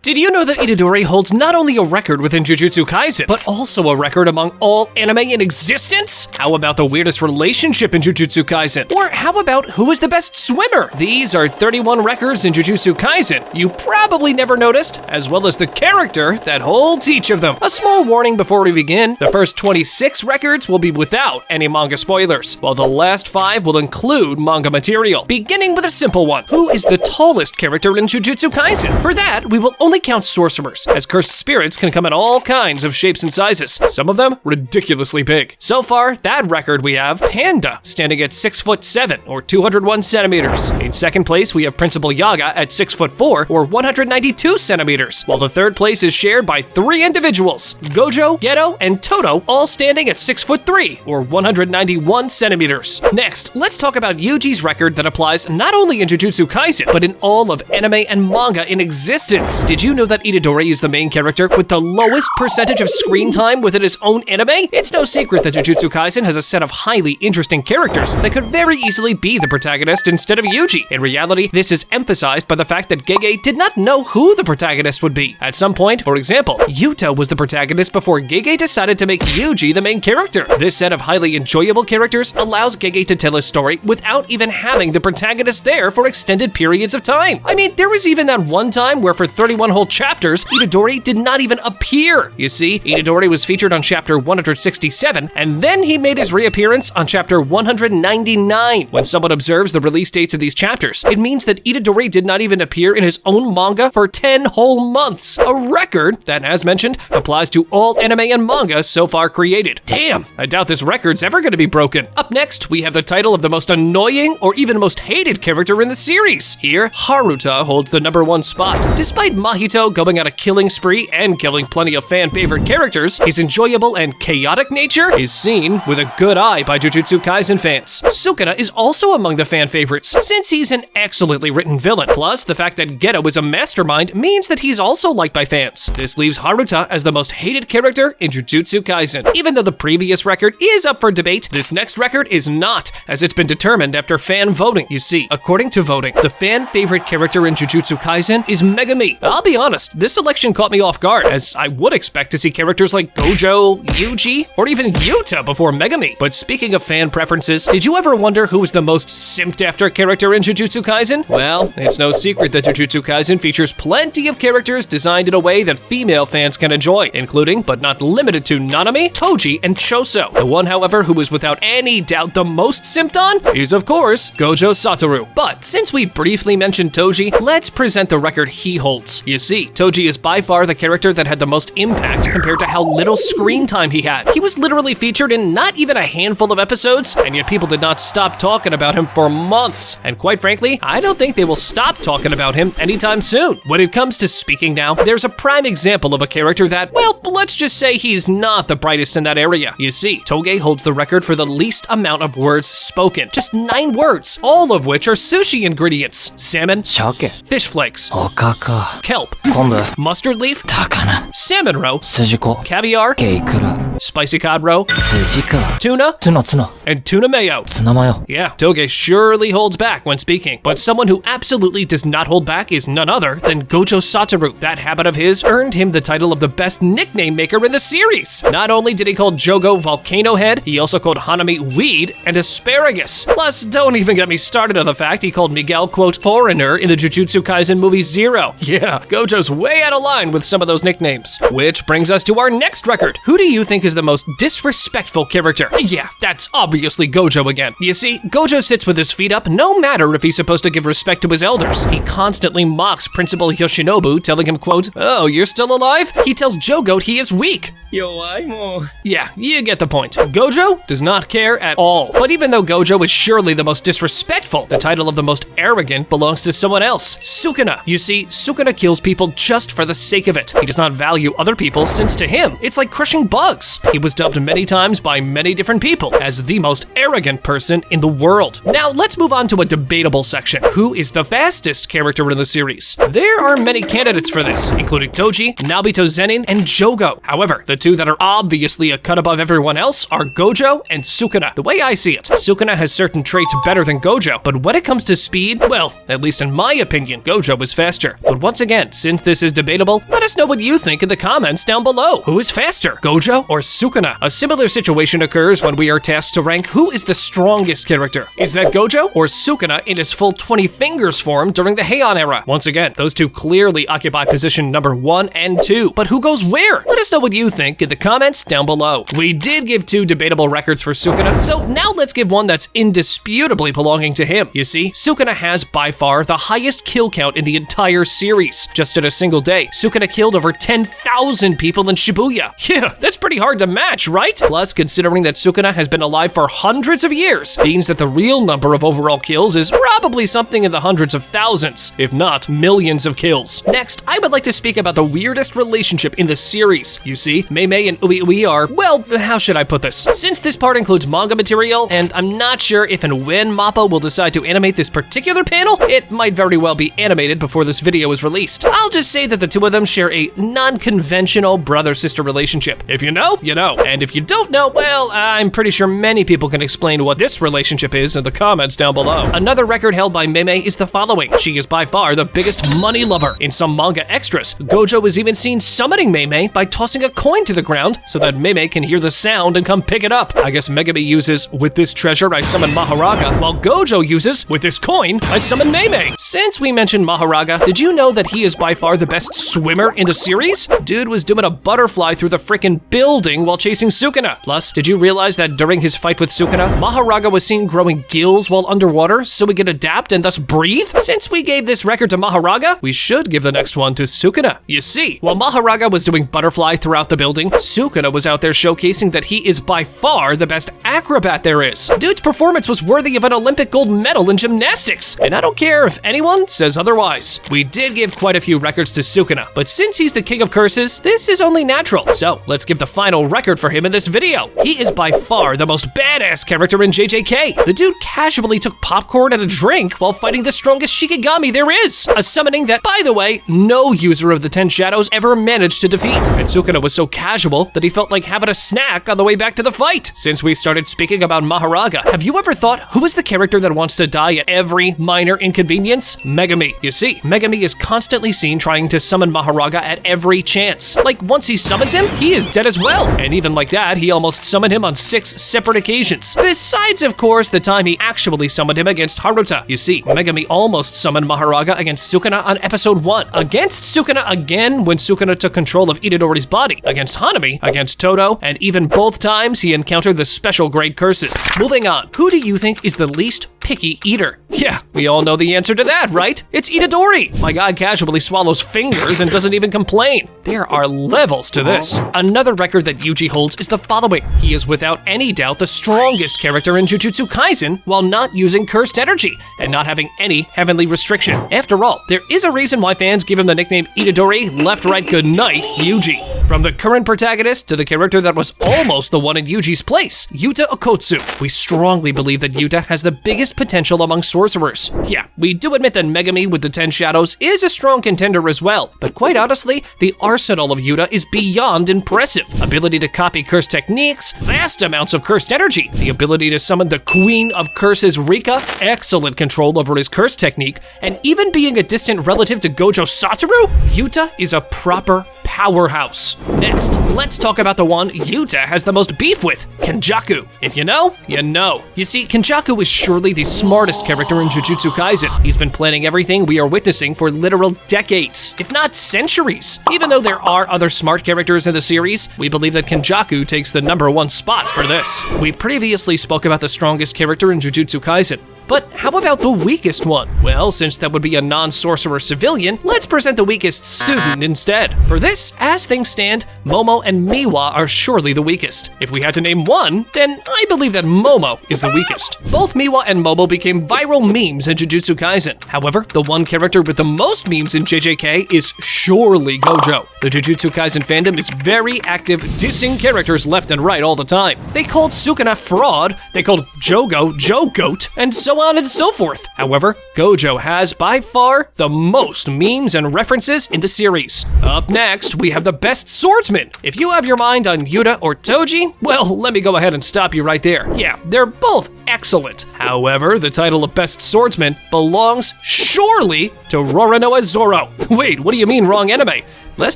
Did you know that Itadori holds not only a record within Jujutsu Kaisen, but also a record among all anime in existence? How about the weirdest relationship in Jujutsu Kaisen? Or how about who is the best swimmer? These are 31 records in Jujutsu Kaisen you probably never noticed, as well as the character that holds each of them. A small warning before we begin, the first 26 records will be without any manga spoilers, while the last 5 will include manga material. Beginning with a simple one, who is the tallest character in Jujutsu Kaisen? For that, we will only count sorcerers, as cursed spirits can come in all kinds of shapes and sizes, some of them ridiculously big. So far, that record we have Panda, standing at 6'7" or 201 centimeters. In second place, we have Principal Yaga at 6'4" or 192 centimeters, while the third place is shared by 3 individuals, Gojo, Geto, and Toto, all standing at 6'3" or 191 centimeters. Next, let's talk about Yuji's record that applies not only in Jujutsu Kaisen, but in all of anime and manga in existence. Did you know that Itadori is the main character with the lowest percentage of screen time within his own anime? It's no secret that Jujutsu Kaisen has a set of highly interesting characters that could very easily be the protagonist instead of Yuji. In reality, this is emphasized by the fact that Gege did not know who the protagonist would be. At some point, for example, Yuta was the protagonist before Gege decided to make Yuji the main character. This set of highly enjoyable characters allows Gege to tell his story without even having the protagonist there for extended periods of time. I mean, there was even that one time where for 31 whole chapters, Itadori did not even appear. You see, Itadori was featured on chapter 167, and then he made his reappearance on chapter 199. When someone observes the release dates of these chapters, it means that Itadori did not even appear in his own manga for 10 whole months, a record that, as mentioned, applies to all anime and manga so far created. Damn, I doubt this record's ever gonna be broken. Up next, we have the title of the most annoying or even most hated character in the series. Here, Haruta holds the #1 spot. Despite Mahito going on a killing spree and killing plenty of fan-favorite characters, his enjoyable and chaotic nature is seen with a good eye by Jujutsu Kaisen fans. Sukuna is also among the fan favorites, since he's an excellently written villain. Plus, the fact that Geto is a mastermind means that he's also liked by fans. This leaves Haruta as the most hated character in Jujutsu Kaisen. Even though the previous record is up for debate, this next record is not, as it's been determined after fan voting. You see, according to voting, the fan favorite character in Jujutsu Kaisen is Megami. I'll be honest, this selection caught me off guard, as I would expect to see characters like Gojo, Yuji, or even Yuta before Megami. But speaking of fan preferences, did you ever wonder who was the most simped after character in Jujutsu Kaisen? Well, it's no secret that Jujutsu Kaisen features plenty of characters designed in a way that female fans can enjoy, including, but not limited to, Nanami, Toji, and Choso. The one, however, who is without any doubt the most simped on is, of course, Gojo Satoru. But since we briefly mentioned Toji, let's present the record he holds. You see, Toji is by far the character that had the most impact compared to how little screen time he had. He was literally featured in not even a handful of episodes, and yet people did not stop talking about him for months. And quite frankly, I don't think they will stop talking about him anytime soon. When it comes to speaking now, there's a prime example of a character that, well, let's just say he's not the brightest in that area. You see, Toge holds the record for the least amount of words spoken, just 9 words, all of which are sushi ingredients: salmon, Shake, fish flakes, okaka, kelp, kombu, mustard leaf, takana, salmon roe, sujuko, caviar, keikura, spicy cod roe, sujika, tuna, tsuno, and tuna mayo. tsunamayo. Yeah, Toge surely holds back when speaking, but someone who absolutely does not hold back is none other than Gojo Satoru. That habit of his earned him the title of the best nickname maker in the series. Not only did he call Jogo Volcano Head, he also called Hanami Weed and Asparagus. Plus, don't even get me started on the fact he called Miguel, quote, foreigner in the Jujutsu Kaisen movie Zero. Yeah, Gojo's way out of line with some of those nicknames. Which brings us to our next record. Who do you think is the most disrespectful character? Yeah, that's obviously Gojo again. You see, Gojo sits with his feet up no matter if he's supposed to give respect to his elders. He constantly mocks Principal Yoshinobu, telling him, quote, "Oh, you're still alive?" He tells Jogo he is weak. Yeah, you get the point. Gojo does not care at all. But even though Gojo is surely the most disrespectful, the title of the most arrogant belongs to someone else, Sukuna. You see, Sukuna kills people just for the sake of it. He does not value other people, since to him, it's like crushing bugs. He was dubbed many times by many different people as the most arrogant person in the world. Now, let's move on to a debatable section. Who is the fastest character in the series? There are many candidates for this, including Toji, Nobito Zenin, and Jogo. However, the two that are obviously a cut above everyone else are Gojo and Sukuna. The way I see it, Sukuna has certain traits better than Gojo, but when it comes to speed, well, at least in my opinion, Gojo is faster. But once again, since this is debatable, let us know what you think in the comments down below. Who is faster, Gojo or Sukuna? A similar situation occurs when we are tasked to rank who is the strongest character. Is that Gojo or Sukuna in his full 20 fingers form during the Heian era? Once again, those two clearly occupy position number 1 and 2, but who goes where? Let us know what you think in the comments down below. We did give 2 debatable records for Sukuna, so now let's give one that's indisputably belonging to him. You see, Sukuna has by far the highest kill count in the entire series. Just in a single day, Sukuna killed over 10,000 people in Shibuya. Yeah, that's pretty hard to match, right? Plus, considering that Sukuna has been alive for hundreds of years, means that the real number of overall kills is probably something in the hundreds of thousands, if not millions of kills. Next, I would like to speak about the weirdest relationship in the series. You see, Mei and Ui are, well, how should I put this? Since this part includes manga material, and I'm not sure if and when MAPPA will decide to animate this particular panel, it might very well be animated before this video is released. I'll just say that the two of them share a non-conventional brother-sister relationship. If you know, you know. And if you don't know, well, I'm pretty sure many people can explain what this relationship is in the comments down below. Another record held by Mei is the following. She is by far the biggest money lover. In some manga extras, Gojo is even seen summoning Mei by tossing a coin to the ground so that Mei can hear the sound and come pick it up. I guess Megami uses, with this treasure I summon Maharaga, while Gojo uses, with this coin, I summon Mei. Since we mentioned Maharaga, did you know that he is by far the best swimmer in the series? Dude was doing a butterfly through the frickin' building while chasing Sukuna. Plus, did you realize that during his fight with Sukuna, Maharaga was seen growing gills while underwater so he could adapt and thus breathe? Since we gave this record to Maharaga, we should give the next one to Sukuna. You see, while Maharaga was doing butterfly throughout the building, Sukuna was out there showcasing that he is by far the best acrobat there is. Dude's performance was worthy of an Olympic gold medal in gymnastics, and I don't care if anyone says otherwise. We did give quite a few records to Sukuna, but since he's the king of curses, this is only natural. So let's give the final record for him in this video. He is by far the most badass character in JJK. The dude casually took popcorn and a drink while fighting the strongest Shikigami there is, a summoning that, by the way, no user of the 10 Shadows ever managed to defeat. And Sukuna was so casual that he felt like having a snack on the way back to the fight. Since we started speaking about Maharaga, have you ever thought who is the character that wants to die at every minor inconvenience? Megami. You see, Megami is constantly seen trying to summon Maharaga at every chance. Like, once he summons him, he is dead as well. And even like that, he almost summoned him on 6 separate occasions. Besides, of course, the time he actually summoned him against Haruta. You see, Megami almost summoned Maharaga against Sukuna on episode 1. Against Sukuna again when Sukuna took control of Itadori's body. Against Hanami, against Todo, and even both times he encountered the special grade curses. Moving on, who do you think is the least picky eater? Yeah, we all know the answer to that, right? It's Itadori. My guy casually swallows fingers and doesn't even complain. There are levels to this. Another record that Yuji holds is the following. He is without any doubt the strongest character in Jujutsu Kaisen while not using cursed energy and not having any heavenly restriction. After all, there is a reason why fans give him the nickname Itadori, left, right, good night, Yuji. From the current protagonist to the character that was almost the one in Yuji's place, Yuta Okotsu. We strongly believe that Yuta has the biggest potential among sorcerers. Yeah, we do admit that Megami with the 10 Shadows is a strong contender as well, but quite honestly, the arsenal of Yuta is beyond impressive. Ability to copy cursed techniques, vast amounts of cursed energy, the ability to summon the Queen of Curses Rika, excellent control over his curse technique, and even being a distant relative to Gojo Satoru, Yuta is a proper powerhouse. Next, let's talk about the one Yuta has the most beef with, Kenjaku. If you know, you know. You see, Kenjaku is surely the smartest character in Jujutsu Kaisen. He's been planning everything we are witnessing for literal decades, if not centuries. Even though there are other smart characters in the series, we believe that Kenjaku takes the #1 spot for this. We previously spoke about the strongest character in Jujutsu Kaisen, But how about the weakest one? Well, since that would be a non-sorcerer civilian, let's present the weakest student instead. For this, as things stand, Momo and Miwa are surely the weakest. If we had to name one, then I believe that Momo is the weakest. Both Miwa and Momo became viral memes in Jujutsu Kaisen. However, the one character with the most memes in JJK is surely Gojo. The Jujutsu Kaisen fandom is very active, dissing characters left and right all the time. They called Sukuna fraud, they called Jogo Joe-Goat, and so on and so forth. However, Gojo has by far the most memes and references in the series. Up next, we have the best swordsman. If you have your mind on Yuta or Toji, well, let me go ahead and stop you right there. Yeah, they're both excellent. However, the title of best swordsman belongs surely to Roronoa Zoro. Wait, what do you mean wrong anime? Last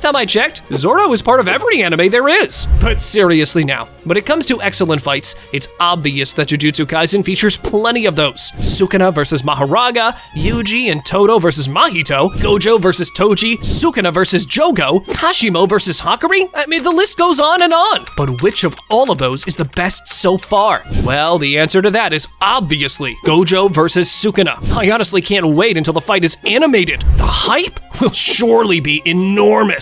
time I checked, Zoro is part of every anime there is. But seriously now, when it comes to excellent fights, it's obvious that Jujutsu Kaisen features plenty of those. Sukuna versus Maharaga, Yuji and Todo versus Mahito, Gojo versus Toji, Sukuna versus Jogo, Kashimo versus Hakari. I mean, the list goes on and on. But which of all of those is the best so far? Well, the answer to that is obviously Gojo versus Sukuna. I honestly can't wait until the fight is animated. The hype will surely be enormous.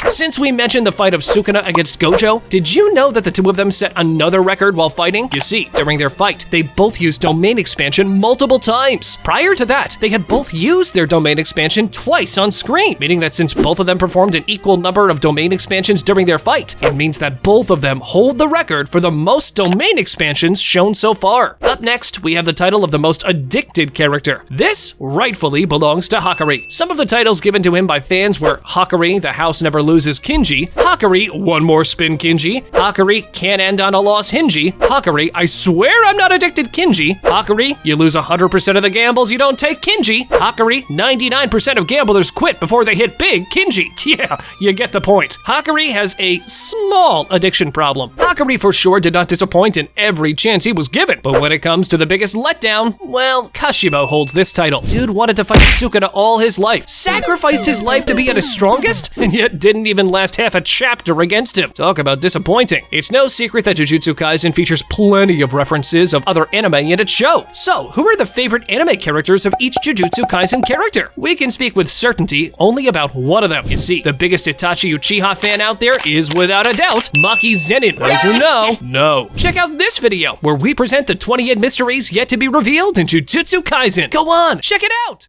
Since we mentioned the fight of Sukuna against Gojo, did you know that the two of them set another record while fighting? You see, during their fight, they both used domain expansion multiple times. Prior to that, they had both used their domain expansion twice on screen, meaning that since both of them performed an equal number of domain expansions during their fight, it means that both of them hold the record for the most domain expansions shown so far. Up next, we have the title of the most addicted character. This rightfully belongs to Hakari. Some of the titles given to him by fans were Hakari, the House Never Loses Kinji, Hakari, One More Spin Kinji, Hakari, Can't End on a Loss Hinji, Hakari, I Swear I'm Not Addicted Kinji, Hakari, You Lose 100% of the gambles you don't take Kinji, Hakari, 99% of gamblers quit before they hit big Kinji. Yeah, you get the point. Hakari has a small addiction problem. Hakari for sure did not disappoint in every chance he was given, but when it comes to the biggest letdown, well, Kashimo holds this title. Dude wanted to fight Sukuna all his life, sacrificed his life to be at his strongest, and yet didn't even last half a chapter against him. Talk about disappointing. It's no secret that Jujutsu Kaisen features plenty of references of other anime in its show. So, who are the favorite anime characters of each Jujutsu Kaisen character? We can speak with certainty only about one of them. You see, the biggest Itachi Uchiha fan out there is without a doubt Maki Zenin. Those who know, know. Check out this video where we present the 28 mysteries yet to be revealed in Jujutsu Kaisen. Go on, check it out!